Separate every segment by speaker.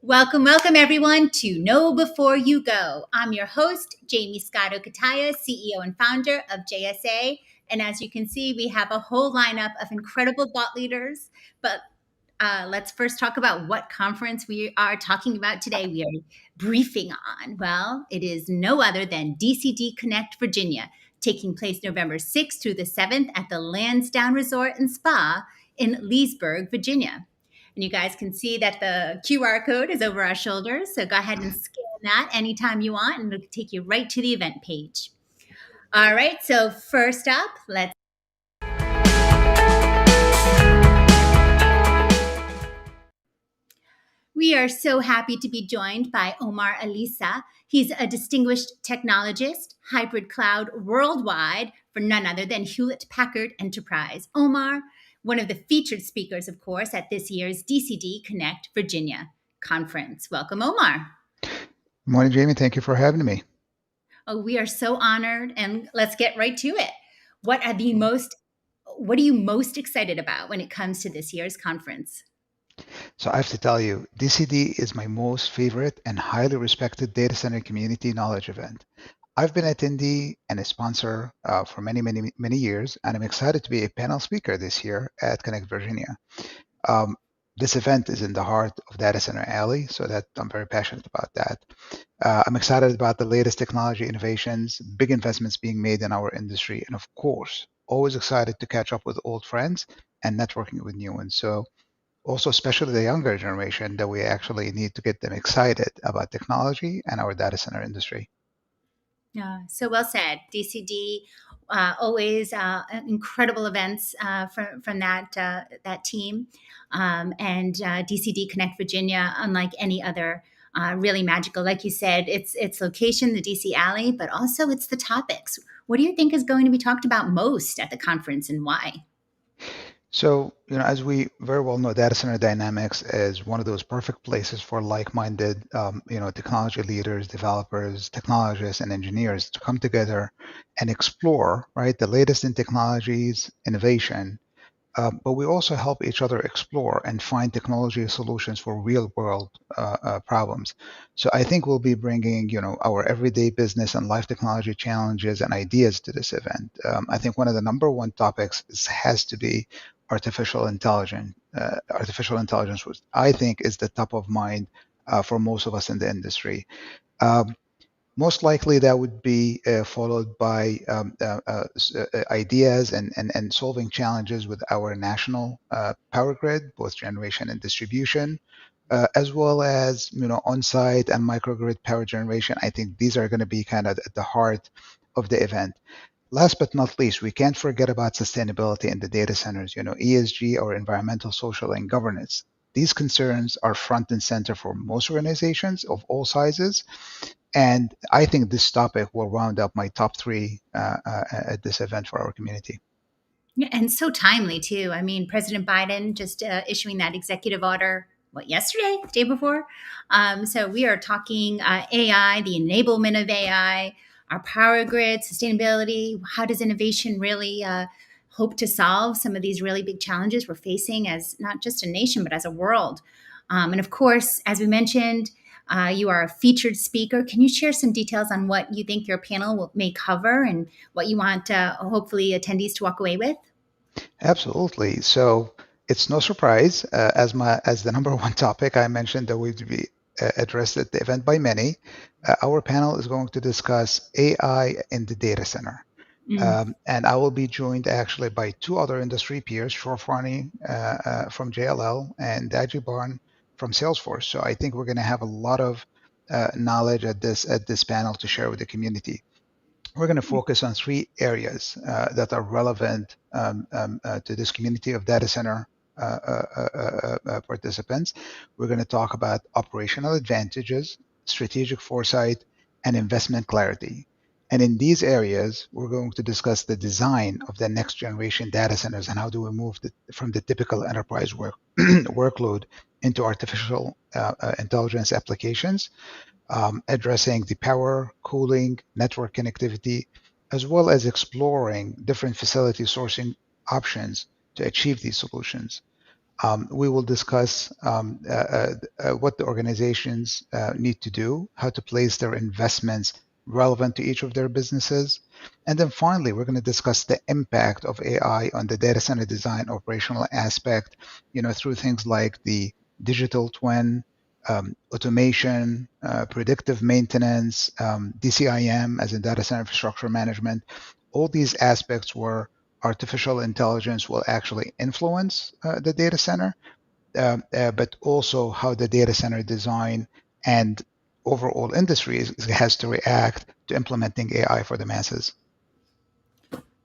Speaker 1: Welcome, welcome everyone to Know Before You Go. I'm your host, Jamie Scotto Kataya, CEO and founder of JSA. And as you can see, we have a whole lineup of incredible thought leaders. But let's first talk about what conference we are talking about today. We are briefing on. Well, it is no other than DCD Connect Virginia, taking place November 6th through the 7th at the Lansdowne Resort and Spa in Leesburg, Virginia. And you guys can see that the QR code is over our shoulders. So go ahead and scan that anytime you want, and it'll take you right to the event page. All right. So first up, we are so happy to be joined by Omar Alisa. He's a distinguished technologist, hybrid cloud worldwide for none other than Hewlett Packard Enterprise. Omar, one of the featured speakers, of course, at this year's DCD Connect Virginia conference. Welcome, Omar.
Speaker 2: Good morning, Jamie. Thank you for having me.
Speaker 1: Oh, we are so honored, and let's get right to it. What are you most excited about when it comes to this year's conference?
Speaker 2: So I have to tell you, DCD is my most favorite and highly respected data center community knowledge event. I've been attendee and a sponsor for many years, and I'm excited to be a panel speaker this year at Connect Virginia. This event is in the heart of Data Center Alley, so that I'm very passionate about that. I'm excited about the latest technology innovations, big investments being made in our industry, and of course, always excited to catch up with old friends and networking with new ones. So also, especially the younger generation, that we actually need to get them excited about technology and our data center industry.
Speaker 1: Yeah, so well said. DCD, always incredible events from that team, and DCD Connect Virginia, unlike any other, really magical. Like you said, its location, the DC Alley, but also it's the topics. What do you think is going to be talked about most at the conference, and why?
Speaker 2: So, as we very well know, Data Center Dynamics is one of those perfect places for like-minded, technology leaders, developers, technologists, and engineers to come together and explore, right, the latest in technologies, innovation. But we also help each other explore and find technology solutions for real-world problems. So I think we'll be bringing, our everyday business and life technology challenges and ideas to this event. I think one of the number one topics has to be artificial intelligence. Artificial intelligence, which I think is the top of mind for most of us in the industry. Most likely that would be followed by ideas and solving challenges with our national power grid, both generation and distribution, as well as on-site and microgrid power generation. I think these are going to be kind of at the heart of the event. Last but not least, we can't forget about sustainability in the data centers, ESG, or environmental, social, and governance. These concerns are front and center for most organizations of all sizes. And I think this topic will round up my top three at this event for our community.
Speaker 1: Yeah, and so timely too. I mean, President Biden just issuing that executive order, yesterday, the day before. So we are talking AI, the enablement of AI, our power grid, sustainability. How does innovation really hope to solve some of these really big challenges we're facing as not just a nation, but as a world? And of course, as we mentioned, you are a featured speaker. Can you share some details on what you think your panel may cover and what you want, hopefully, attendees to walk away with?
Speaker 2: Absolutely. So it's no surprise, as the number one topic I mentioned that would be addressed at the event by many. Our panel is going to discuss AI in the data center. And I will be joined actually by two other industry peers, Shorefani from JLL and Daji Barn from Salesforce. So I think we're going to have a lot of knowledge at this panel to share with the community. We're going to focus on three areas that are relevant to this community of data center participants. We're going to talk about operational advantages, strategic foresight, and investment clarity. And in these areas, we're going to discuss the design of the next generation data centers and how do we move from the typical enterprise workload into artificial intelligence applications, addressing the power, cooling, network connectivity, as well as exploring different facility sourcing options to achieve these solutions. We will discuss what the organizations need to do, how to place their investments relevant to each of their businesses. And then finally, we're going to discuss the impact of AI on the data center design operational aspect, through things like the digital twin, automation, predictive maintenance, DCIM as in data center infrastructure management, all these aspects where artificial intelligence will actually influence the data center, but also how the data center design and overall industry has to react to implementing AI for the masses.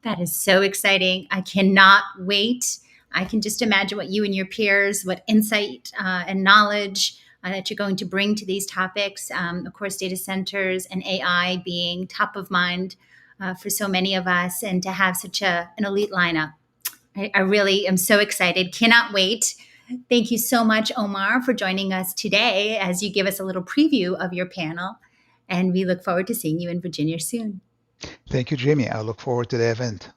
Speaker 1: That is so exciting. I cannot wait. I can just imagine what you and your peers, what insight and knowledge that you're going to bring to these topics. Of course, data centers and AI being top of mind for so many of us, and to have such an elite lineup. I really am so excited. Cannot wait. Thank you so much, Omar, for joining us today as you give us a little preview of your panel. And we look forward to seeing you in Virginia soon.
Speaker 2: Thank you, Jamie. I look forward to the event.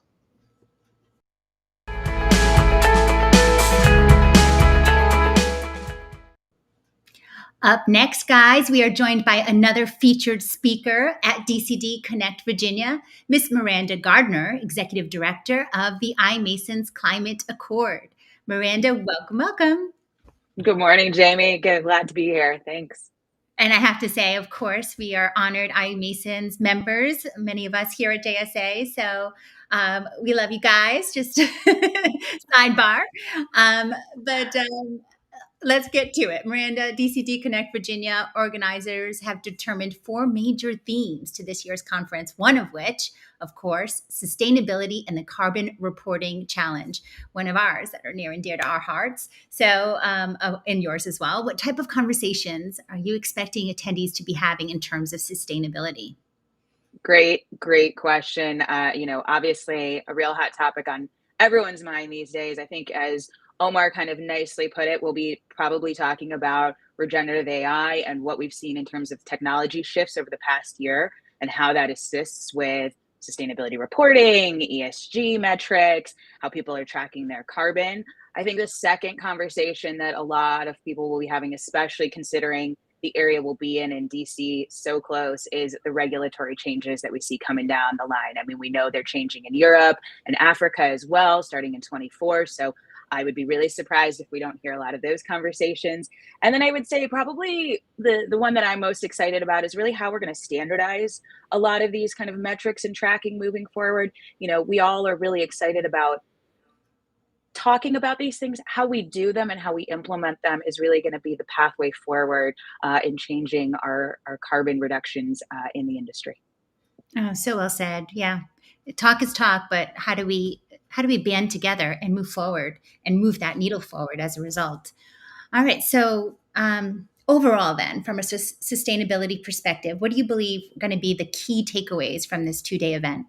Speaker 1: Up next, guys, we are joined by another featured speaker at DCD Connect Virginia, Miss Miranda Gardner, Executive Director of the iMasons Climate Accord. Miranda, welcome, welcome.
Speaker 3: Good morning, Jamie. Glad to be here. Thanks.
Speaker 1: And I have to say, of course, we are honored iMasons members, many of us here at JSA. So we love you guys, just sidebar. But let's get to it. Miranda, DCD Connect Virginia organizers have determined 4 major themes to this year's conference, one of which, of course, sustainability and the carbon reporting challenge, one of ours that are near and dear to our hearts. So, and yours as well. What type of conversations are you expecting attendees to be having in terms of sustainability?
Speaker 3: Great question. Obviously a real hot topic on everyone's mind these days. I think, as Omar kind of nicely put it, we'll be probably talking about regenerative AI and what we've seen in terms of technology shifts over the past year and how that assists with sustainability reporting, ESG metrics, how people are tracking their carbon. I think the second conversation that a lot of people will be having, especially considering the area we'll be in DC so close, is the regulatory changes that we see coming down the line. I mean, we know they're changing in Europe and Africa as well, starting in 24. So I would be really surprised if we don't hear a lot of those conversations. And then I would say probably the one that I'm most excited about is really how we're going to standardize a lot of these kind of metrics and tracking moving forward. We all are really excited about talking about these things. How we do them and how we implement them is really going to be the pathway forward in changing our carbon reductions in the industry.
Speaker 1: Oh, so well said. Yeah. Talk is talk, but how do we band together and move forward and move that needle forward as a result? All right. So overall then, from a sustainability perspective, what do you believe are going to be the key takeaways from this 2-day event?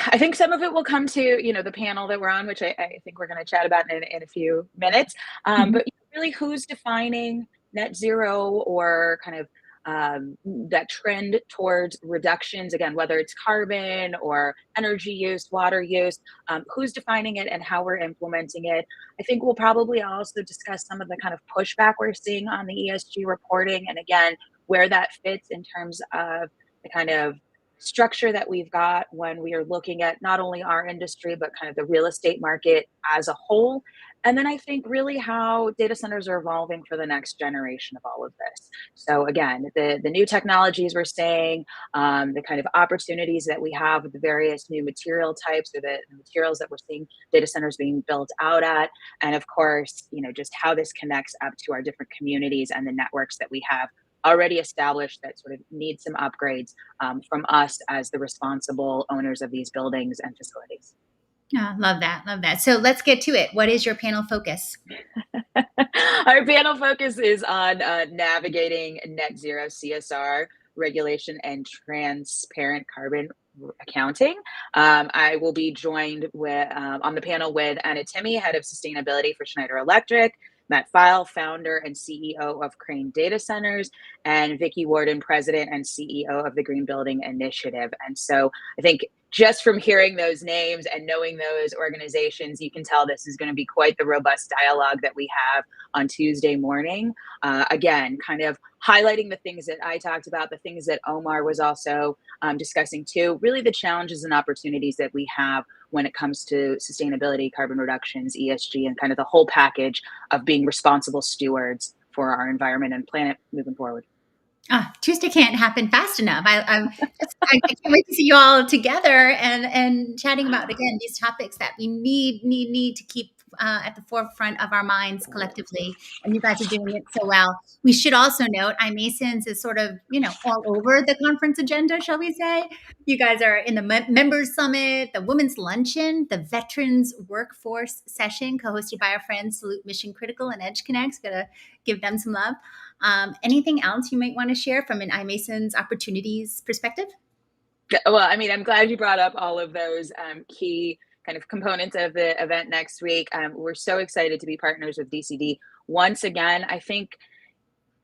Speaker 3: I think some of it will come to, the panel that we're on, which I think we're going to chat about in a few minutes. But really, who's defining net zero or kind of that trend towards reductions, again, whether it's carbon or energy use, water use, who's defining it and how we're implementing it. I think we'll probably also discuss some of the kind of pushback we're seeing on the ESG reporting, and again, where that fits in terms of the kind of structure that we've got when we are looking at not only our industry, but kind of the real estate market as a whole. And then I think really how data centers are evolving for the next generation of all of this. So again, the new technologies we're seeing, the kind of opportunities that we have with the various new material types, or the materials that we're seeing data centers being built out at, and of course, just how this connects up to our different communities and the networks that we have already established that sort of need some upgrades from us as the responsible owners of these buildings and facilities.
Speaker 1: Oh, love that. Love that. So let's get to it. What is your panel focus?
Speaker 3: Our panel focus is on navigating net zero CSR regulation and transparent carbon accounting. I will be joined with on the panel with Anna Timmy, Head of Sustainability for Schneider Electric, Matt Feil, founder and CEO of Crane Data Centers, and Vicki Warden, president and CEO of the Green Building Initiative. And so I think just from hearing those names and knowing those organizations, you can tell this is going to be quite the robust dialogue that we have on Tuesday morning. Again, kind of highlighting the things that I talked about, the things that Omar was also discussing too, really the challenges and opportunities that we have when it comes to sustainability, carbon reductions, ESG, and kind of the whole package of being responsible stewards for our environment and planet moving forward.
Speaker 1: Tuesday can't happen fast enough. I can't wait to see you all together and chatting about, again, these topics that we need to keep at the forefront of our minds collectively. And you guys are doing it so well. We should also note iMasons is sort of, all over the conference agenda, shall we say. You guys are in the Members Summit, the Women's Luncheon, the Veterans Workforce Session, co-hosted by our friends Salute Mission Critical and Edge Connects. Gotta give them some love. Anything else you might want to share from an iMasons opportunities perspective?
Speaker 3: Well, I mean, I'm glad you brought up all of those key kind of components of the event next week. We're so excited to be partners with DCD. Once again, I think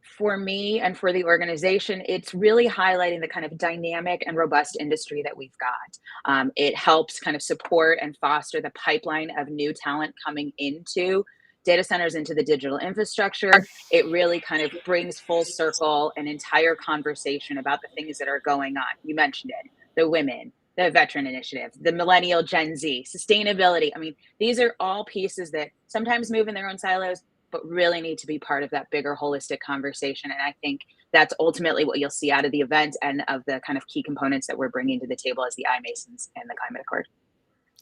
Speaker 3: for me and for the organization, it's really highlighting the kind of dynamic and robust industry that we've got. It helps kind of support and foster the pipeline of new talent coming into data centers, into the digital infrastructure. It really kind of brings full circle an entire conversation about the things that are going on. You mentioned it, the women, the veteran initiative, the millennial Gen Z, sustainability. I mean, these are all pieces that sometimes move in their own silos, but really need to be part of that bigger holistic conversation. And I think that's ultimately what you'll see out of the event and of the kind of key components that we're bringing to the table as the iMasons and the Climate Accord.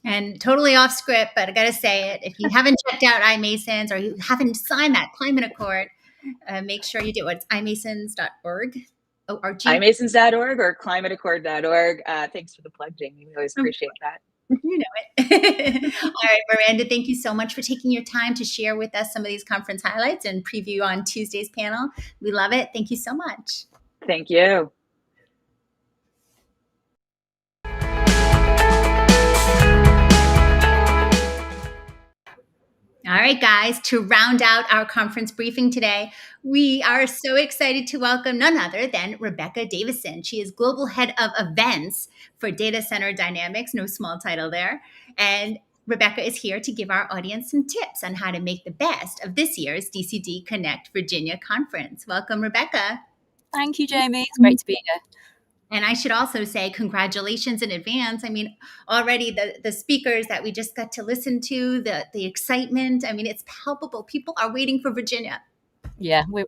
Speaker 1: And totally off script, but I got to say it. If you haven't checked out iMasons or you haven't signed that Climate Accord, make sure you do it. It's iMasons.org.
Speaker 3: iMasons.org or climateaccord.org. Thanks for the plug, Jamie. We always appreciate that.
Speaker 1: You know it. All right, Miranda, thank you so much for taking your time to share with us some of these conference highlights and preview on Tuesday's panel. We love it. Thank you so much.
Speaker 3: Thank you.
Speaker 1: All right, guys, to round out our conference briefing today, we are so excited to welcome none other than Rebecca Davison. She is Global Head of Events for DatacenterDynamics, no small title there. And Rebecca is here to give our audience some tips on how to make the best of this year's DCD Connect Virginia conference. Welcome, Rebecca.
Speaker 4: Thank you, Jamie. It's great to be here.
Speaker 1: And I should also say congratulations in advance. I mean, already the speakers that we just got to listen to, the excitement, I mean, it's palpable. People are waiting for Virginia.
Speaker 4: Yeah, we're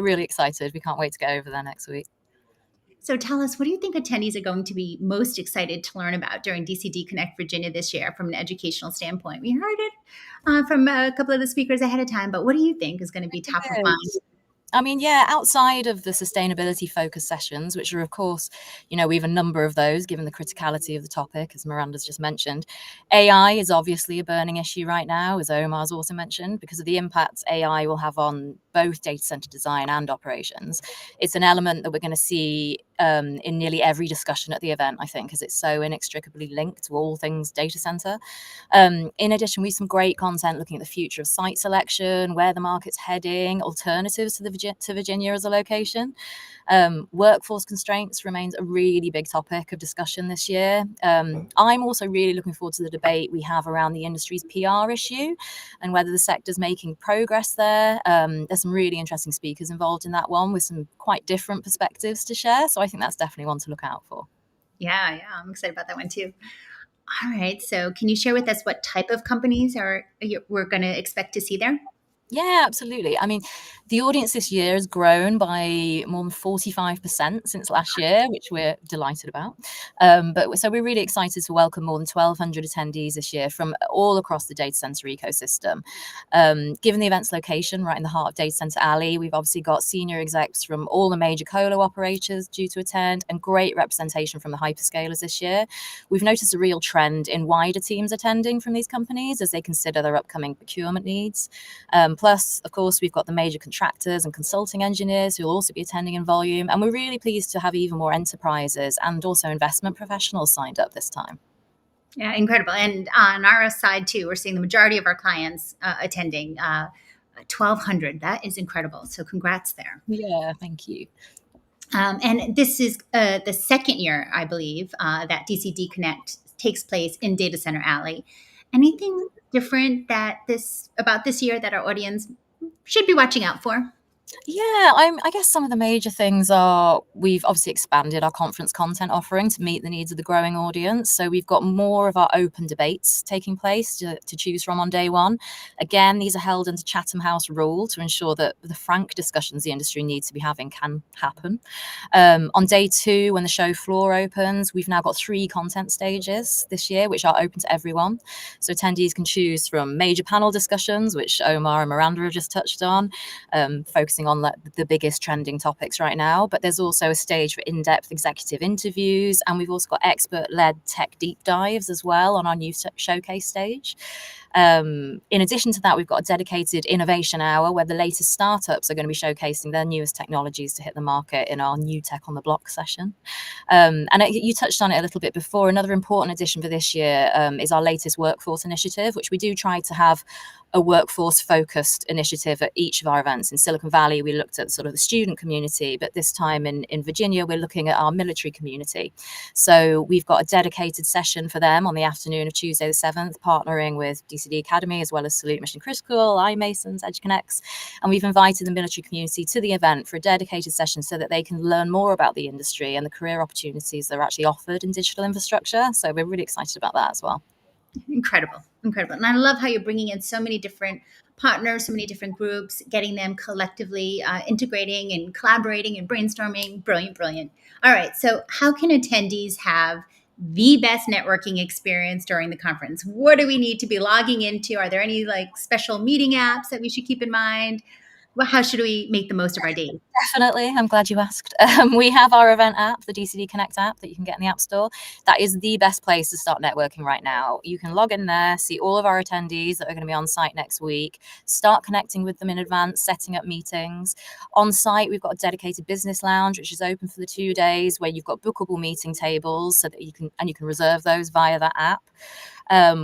Speaker 4: really excited. We can't wait to go over there next week.
Speaker 1: So tell us, what do you think attendees are going to be most excited to learn about during DCD Connect Virginia this year from an educational standpoint? We heard it from a couple of the speakers ahead of time, but what do you think is going to be top of mind?
Speaker 4: I mean, yeah, outside of the sustainability focused sessions, which are, of course, we have a number of those given the criticality of the topic, as Miranda's just mentioned. AI is obviously a burning issue right now, as Omar's also mentioned, because of the impacts AI will have on both data center design and operations. It's an element that we're going to see in nearly every discussion at the event, I think, because it's so inextricably linked to all things data center. In addition, we have some great content looking at the future of site selection, where the market's heading, alternatives to Virginia as a location. Workforce constraints remains a really big topic of discussion this year. I'm also really looking forward to the debate we have around the industry's PR issue and whether the sector's making progress there. There's some really interesting speakers involved in that one with some quite different perspectives to share. So I think that's definitely one to look out for.
Speaker 1: Yeah, I'm excited about that one too. All right. So can you share with us what type of companies we're going to expect to see there?
Speaker 4: Yeah, absolutely. I mean, the audience this year has grown by more than 45% since last year, which we're delighted about. So we're really excited to welcome more than 1,200 attendees this year from all across the data center ecosystem. Given the event's location right in the heart of Data Center Alley, we've obviously got senior execs from all the major colo operators due to attend and great representation from the hyperscalers this year. We've noticed a real trend in wider teams attending from these companies as they consider their upcoming procurement needs. Plus, of course, we've got the major contractors and consulting engineers who will also be attending in volume. And we're really pleased to have even more enterprises and also investment professionals signed up this time.
Speaker 1: Yeah, incredible. And on our side, too, we're seeing the majority of our clients attending 1,200. That is incredible. So congrats there.
Speaker 4: Yeah, thank you.
Speaker 1: And this is the second year, I believe, that DCD Connect takes place in Data Center Alley. Anything different about this year that our audience should be watching out for?
Speaker 4: Yeah, I guess some of the major things are we've obviously expanded our conference content offering to meet the needs of the growing audience. So we've got more of our open debates taking place to choose from on day one. Again, these are held under Chatham House rule to ensure that the frank discussions the industry needs to be having can happen. On day two, when the show floor opens, we've now got 3 content stages this year, which are open to everyone. So attendees can choose from major panel discussions, which Omar and Miranda have just touched on, focusing on the biggest trending topics right now. But there's also a stage for in-depth executive interviews, and we've also got expert-led tech deep dives as well on our new showcase stage. In addition to that, we've got a dedicated innovation hour where the latest startups are going to be showcasing their newest technologies to hit the market in our new tech on the block session. And you touched on it a little bit before. Another important addition for this year is our latest workforce initiative, which we do try to have a workforce focused initiative at each of our events. In Silicon Valley, we looked at sort of the student community, but this time in Virginia, we're looking at our military community. So we've got a dedicated session for them on the afternoon of Tuesday the 7th, partnering with DCD Academy, as well as Salute Mission Critical, iMasons, EdgeConnects. And we've invited the military community to the event for a dedicated session so that they can learn more about the industry and the career opportunities that are actually offered in digital infrastructure. So we're really excited about that as well.
Speaker 1: Incredible. And I love how you're bringing in so many different partners, so many different groups, getting them collectively integrating and collaborating and brainstorming. Brilliant. All right. So how can attendees have the best networking experience during the conference? What do we need to be logging into? Are there any special meeting apps that we should keep in mind? Well, how should we make the most of our days?
Speaker 4: Definitely. I'm glad you asked. We have our event app, the DCD Connect app that you can get in the App Store. That is the best place to start networking right now. You can log in there, see all of our attendees that are going to be on site next week, start connecting with them in advance, setting up meetings. On site, we've got a dedicated business lounge, which is open for the 2 days, where you've got bookable meeting tables so that you can reserve those via that app.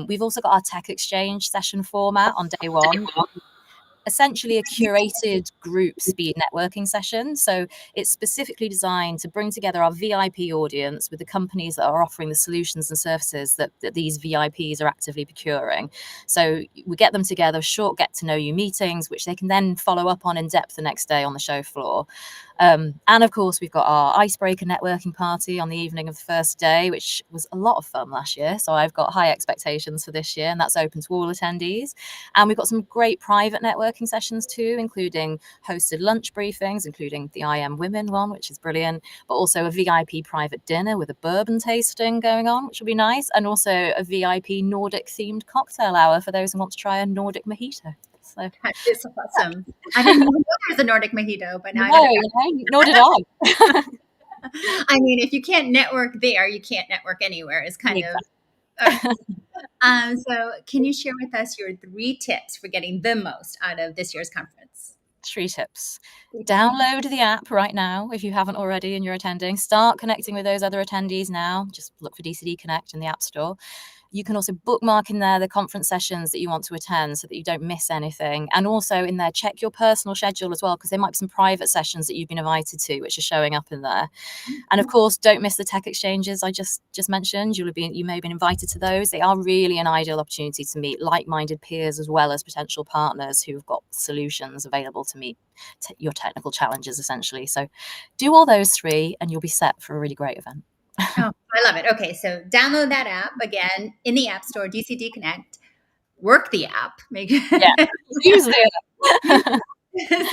Speaker 4: We've also got our tech exchange session format on day one. Essentially a curated group speed networking session. So it's specifically designed to bring together our VIP audience with the companies that are offering the solutions and services that these VIPs are actively procuring. So we get them together, short get to know you meetings, which they can then follow up on in depth the next day on the show floor. And of course, we've got our icebreaker networking party on the evening of the first day, which was a lot of fun last year. So I've got high expectations for this year, and that's open to all attendees. And we've got some great private networking sessions too, including hosted lunch briefings, including the IM Women one, which is brilliant, but also a VIP private dinner with a bourbon tasting going on, which will be nice, and also a VIP Nordic themed cocktail hour for those who want to try a Nordic mojito. So
Speaker 1: that is awesome. I didn't even know there was a Nordic mojito, but now
Speaker 4: nor did I.
Speaker 1: I mean, if you can't network there, you can't network anywhere. Is kind of. So, can you share with us your 3 tips for getting the most out of this year's conference?
Speaker 4: 3 tips. Download the app right now if you haven't already and you're attending. Start connecting with those other attendees now. Just look for DCD Connect in the App Store. You can also bookmark in there the conference sessions that you want to attend so that you don't miss anything. And also in there, check your personal schedule as well, because there might be some private sessions that you've been invited to, which are showing up in there. And of course, don't miss the tech exchanges I just mentioned. You may have been invited to those. They are really an ideal opportunity to meet like-minded peers as well as potential partners who've got solutions available to meet your technical challenges, essentially. So do all those 3 and you'll be set for a really great event.
Speaker 1: Oh, I love it. Okay, so download that app again in the App Store, DCD Connect. Work the app.
Speaker 4: Use it.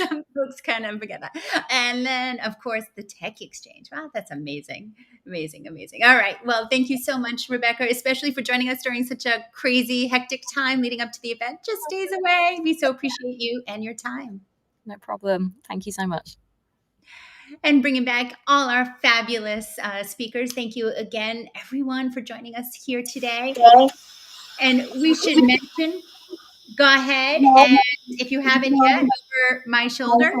Speaker 1: Some folks kind of forget that. And then, of course, the tech exchange. Wow, that's amazing. All right. Well, thank you so much, Rebecca, especially for joining us during such a crazy, hectic time leading up to the event. Just days away. We so appreciate you and your time.
Speaker 4: No problem. Thank you so much.
Speaker 1: And bringing back all our fabulous speakers. Thank you again, everyone, for joining us here today. And we should mention, go ahead and if you haven't yet, over my shoulder,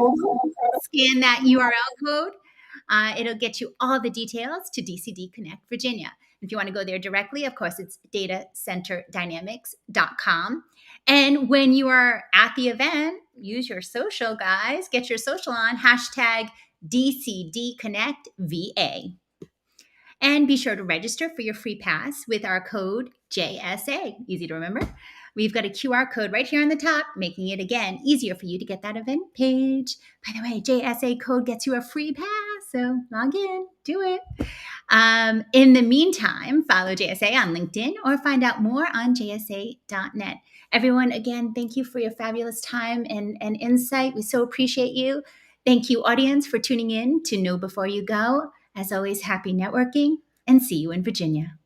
Speaker 1: scan that URL code. It'll get you all the details to DCD Connect Virginia. If you want to go there directly, of course, it's DatacenterDynamics.com. And when you are at the event, use your social, guys. Get your social on, hashtag DCD Connect VA. And be sure to register for your free pass with our code JSA. Easy to remember. We've got a QR code right here on the top, making it, again, easier for you to get that event page. By the way, JSA code gets you a free pass, so log in, do it. In the meantime, follow JSA on LinkedIn or find out more on jsa.net. Everyone, again, thank you for your fabulous time and insight. We so appreciate you. Thank you, audience, for tuning in to Know Before You Go. As always, happy networking, and see you in Virginia.